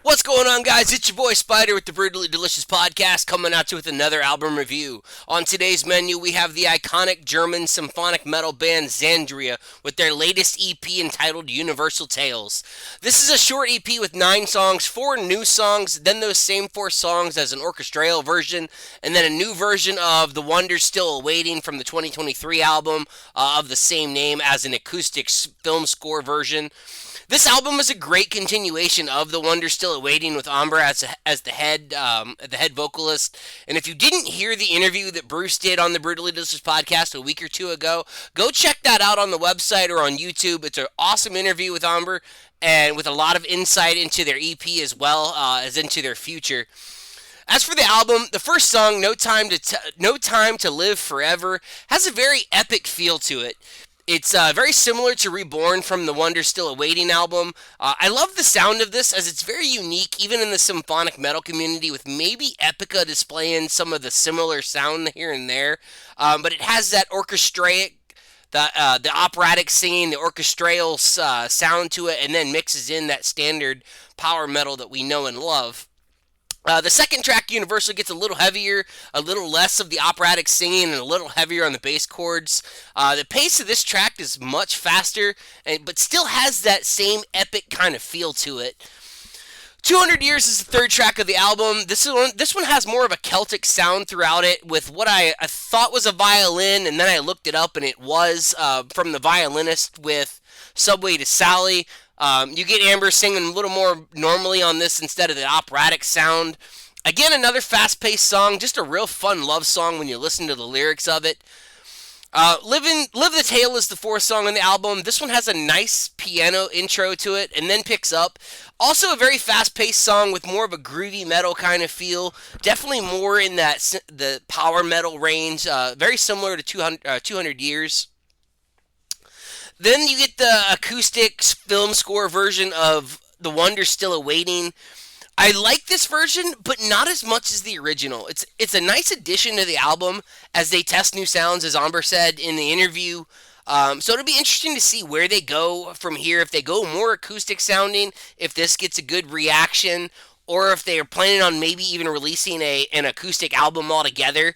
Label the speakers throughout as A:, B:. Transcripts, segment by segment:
A: What's going on, guys? It's your boy Spyder with the Brutally Delicious Podcast, coming at you with another album review. On today's menu, we have the iconic German symphonic metal band Xandria with their latest EP entitled Universal Tales. This is a short EP with 9 songs, 4 new songs, then those same 4 songs as an orchestral version, and then a new version of The Wonders Still Awaiting from the 2023 album of the same name as an acoustic film score version. This album is a great continuation of The Wonder Still Awaiting with Ambre as the head vocalist. And if you didn't hear the interview that Bruce did on the Brutally Delicious podcast a week or two ago, go check that out on the website or on YouTube. It's an awesome interview with Ambre and with a lot of insight into their EP as well as into their future. As for the album, the first song, No Time to Live Forever, has a very epic feel to it. It's very similar to Reborn from the Wonder Still Awaiting album. I love the sound of this as it's very unique, even in the symphonic metal community, with maybe Epica displaying some of the similar sound here and there. But it has that the operatic singing, the orchestral sound to it, and then mixes in that standard power metal that we know and love. The second track, Universal, gets a little heavier, a little less of the operatic singing, and a little heavier on the bass chords. The pace of this track is much faster, but still has that same epic kind of feel to it. 200 Years is the third track of the album. This one has more of a Celtic sound throughout it, with what I thought was a violin, and then I looked it up, and it was from the violinist with Subway to Sally. You get Ambre singing a little more normally on this instead of the operatic sound. Again, another fast-paced song, just a real fun love song when you listen to the lyrics of it. Live the Tale is the fourth song on the album. This one has a nice piano intro to it and then picks up. Also a very fast-paced song with more of a groovy metal kind of feel. Definitely more in the power metal range. Very similar to 200 Years. Then you get the acoustic film score version of The Wonder Still Awaiting. I like this version, but not as much as the original. It's a nice addition to the album as they test new sounds, as Ambre said in the interview. So it'll be interesting to see where they go from here. If they go more acoustic sounding, if this gets a good reaction, or if they are planning on maybe even releasing an acoustic album altogether.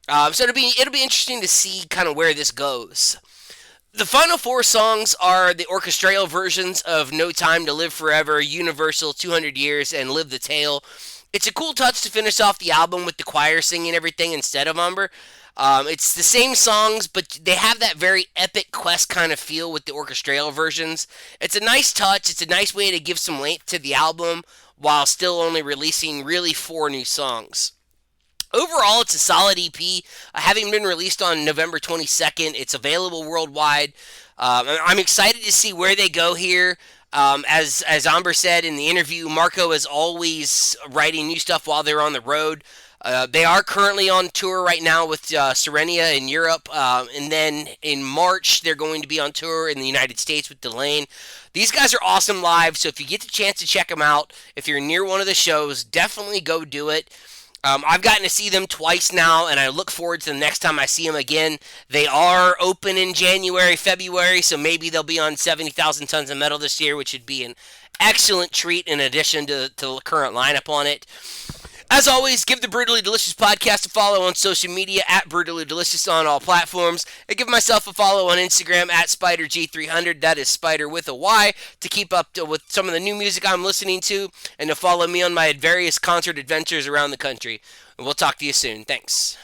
A: So it'll be interesting to see kind of where this goes. The final 4 songs are the orchestral versions of No Time to Live Forever, Universal, 200 Years, and Live the Tale. It's a cool touch to finish off the album with the choir singing everything instead of Ambre. It's the same songs, but they have that very epic quest kind of feel with the orchestral versions. It's a nice touch. It's a nice way to give some length to the album while still only releasing really 4 new songs. Overall, it's a solid EP. Having been released on November 22nd, it's available worldwide. I'm excited to see where they go here. As Ambre said in the interview, Marco is always writing new stuff while they're on the road. They are currently on tour right now with Serenia in Europe, and then in March they're going to be on tour in the United States with Delane. These guys are awesome live, so if you get the chance to check them out, if you're near one of the shows, definitely go do it. I've gotten to see them twice now, and I look forward to the next time I see them again. They are open in January, February, so maybe they'll be on 70,000 Tons of Metal this year, which would be an excellent treat in addition to the current lineup on it. As always, give the Brutally Delicious podcast a follow on social media at Brutally Delicious on all platforms. And give myself a follow on Instagram at SpyderG300. That is Spyder with a Y, to keep up with some of the new music I'm listening to and to follow me on my various concert adventures around the country. And we'll talk to you soon. Thanks.